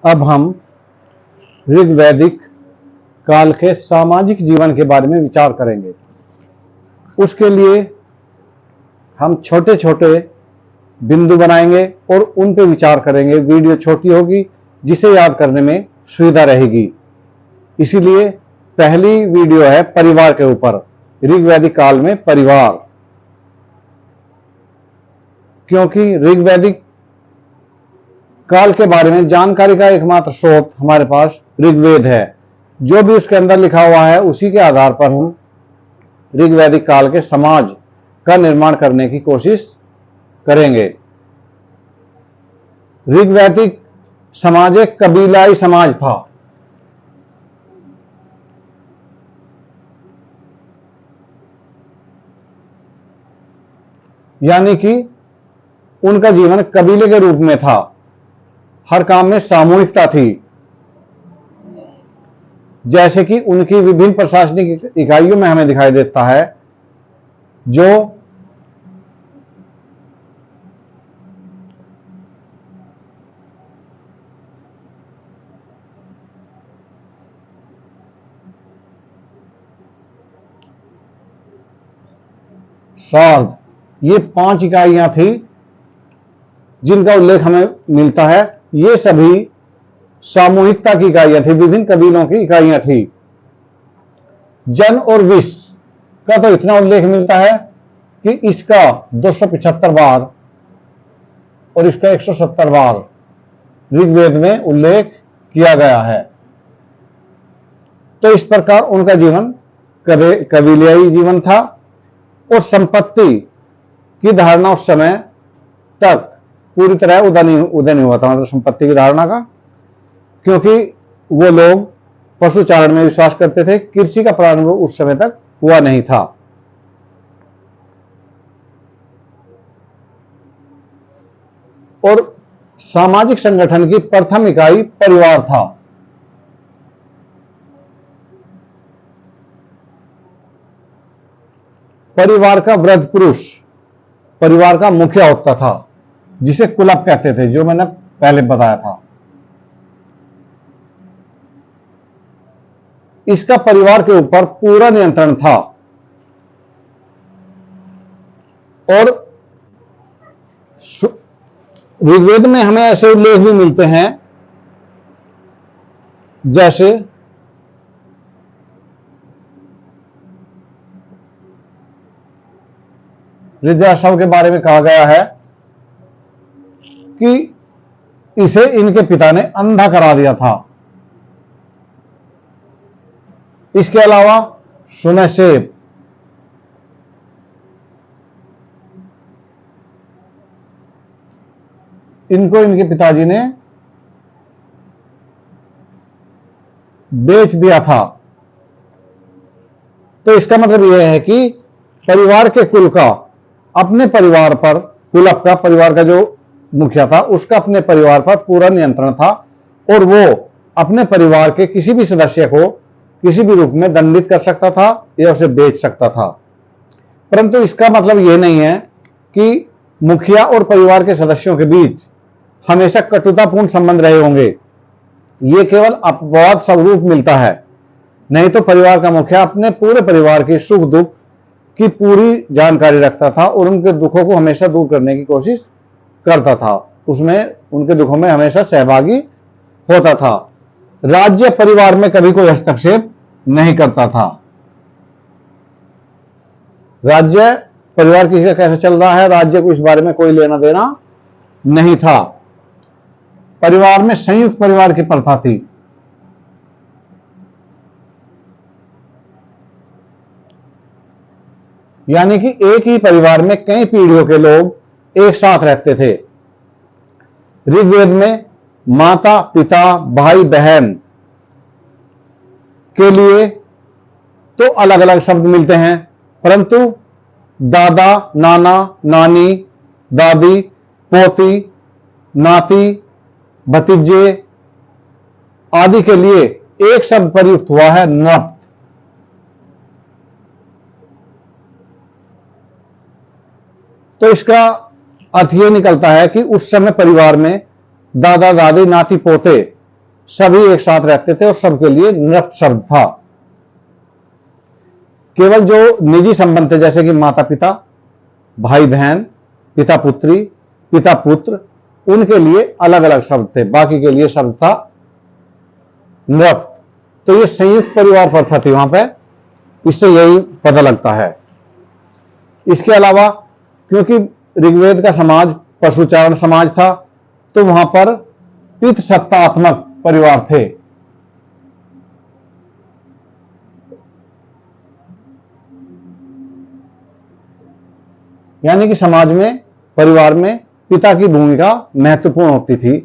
अब हम ऋग्वैदिक काल के सामाजिक जीवन के बारे में विचार करेंगे। उसके लिए हम छोटे छोटे बिंदु बनाएंगे और उन पर विचार करेंगे। वीडियो छोटी होगी जिसे याद करने में सुविधा रहेगी। इसीलिए पहली वीडियो है परिवार के ऊपर। ऋग्वैदिक काल में परिवार, क्योंकि ऋग्वैदिक काल के बारे में जानकारी का एकमात्र स्रोत हमारे पास ऋग्वेद है। जो भी उसके अंदर लिखा हुआ है उसी के आधार पर हम ऋग्वैदिक काल के समाज का निर्माण करने की कोशिश करेंगे। ऋग्वैदिक समाज एक कबीलाई समाज था। यानी कि उनका जीवन कबीले के रूप में था। हर काम में सामूहिकता थी। जैसे कि उनकी विभिन्न प्रशासनिक इकाइयों में हमें दिखाई देता है, जो सार्ध, ये 5 इकाइयां थी जिनका उल्लेख हमें मिलता है। ये सभी सामूहिकता की इकाइयां थी, विभिन्न कबीलों की इकाइयां थी। जन और विष का तो इतना उल्लेख मिलता है कि इसका 275 बार और इसका 170 बार ऋग्वेद में उल्लेख किया गया है। तो इस प्रकार उनका जीवन कबीलियाई जीवन था और संपत्ति की धारणा उस समय तक पूरी तरह उदय नहीं हुआ था, मतलब संपत्ति की धारणा का, क्योंकि वो लोग पशुचारण में विश्वास करते थे। कृषि का प्रारंभ उस समय तक हुआ नहीं था। और सामाजिक संगठन की प्रथम इकाई परिवार था। परिवार का वृद्ध पुरुष परिवार का मुखिया होता था, जिसे कुलप कहते थे, जो मैंने पहले बताया था। इसका परिवार के ऊपर पूरा नियंत्रण था। और ऋग्वेद में हमें ऐसे उल्लेख भी मिलते हैं, जैसे ऋद्राशव के बारे में कहा गया है कि इसे इनके पिता ने अंधा करा दिया था। इसके अलावा सुनैसेब, इनको इनके पिताजी ने बेच दिया था। तो इसका मतलब यह है कि परिवार के कुल का अपने परिवार पर, कुलप का परिवार का जो मुखिया था उसका अपने परिवार पर पूरा नियंत्रण था और वो अपने परिवार के किसी भी सदस्य को किसी भी रूप में दंडित कर सकता था या उसे बेच सकता था। परंतु इसका मतलब यह नहीं है कि मुखिया और परिवार के सदस्यों के बीच हमेशा कटुतापूर्ण संबंध रहे होंगे। यह केवल अपवाद स्वरूप मिलता है। नहीं तो परिवार का मुखिया अपने पूरे परिवार के सुख दुख की पूरी जानकारी रखता था और उनके दुखों को हमेशा दूर करने की कोशिश करता था। उसमें उनके दुखों में हमेशा सहभागी होता था। राज्य परिवार में कभी कोई हस्तक्षेप नहीं करता था। राज्य परिवार किसी का कैसे चल रहा है, राज्य को इस बारे में कोई लेना देना नहीं था। परिवार में संयुक्त परिवार की प्रथा थी। यानी कि एक ही परिवार में कई पीढ़ियों के लोग एक साथ रहते थे। ऋग्वेद में माता पिता भाई बहन के लिए तो अलग अलग शब्द मिलते हैं, परंतु दादा नाना नानी दादी पोती नाती भतीजे आदि के लिए एक शब्द प्रयुक्त हुआ है, नृप। तो इसका अर्थ यह निकलता है कि उस समय परिवार में दादा दादी नाती पोते सभी एक साथ रहते थे और सबके लिए नृप शब्द था। केवल जो निजी संबंध थे, जैसे कि माता पिता, भाई बहन, पिता पुत्री, पिता पुत्र, उनके लिए अलग अलग शब्द थे, बाकी के लिए शब्द था नृप। तो ये संयुक्त परिवार प्रथा थी वहां पे, इससे यही पता लगता है। इसके अलावा क्योंकि ऋग्वेद का समाज पशुचारण समाज था, तो वहां पर पितृसत्तात्मक परिवार थे। यानी कि समाज में, परिवार में पिता की भूमिका महत्वपूर्ण होती थी।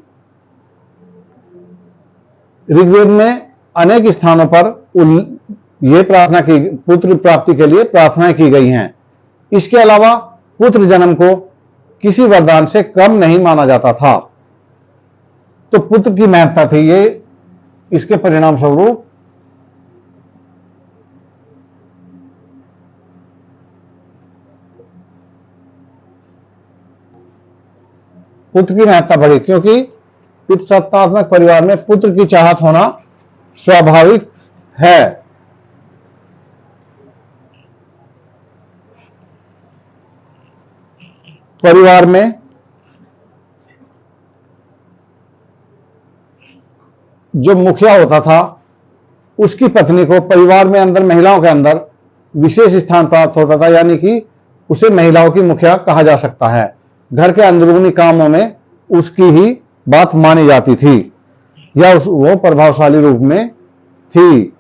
ऋग्वेद में अनेक स्थानों पर यह प्रार्थना की, पुत्र प्राप्ति के लिए प्रार्थनाएं की गई हैं। इसके अलावा पुत्र जन्म को किसी वरदान से कम नहीं माना जाता था, तो पुत्र की महत्ता थी ये। इसके परिणाम स्वरूप पुत्र की महत्ता बढ़ी, क्योंकि पितृसत्तात्मक परिवार में पुत्र की चाहत होना स्वाभाविक है। परिवार में जो मुखिया होता था, उसकी पत्नी को परिवार में अंदर, महिलाओं के अंदर विशेष स्थान प्राप्त होता था, यानी कि उसे महिलाओं की मुखिया कहा जा सकता है। घर के अंदरूनी कामों में उसकी ही बात मानी जाती थी, या वो प्रभावशाली रूप में थी।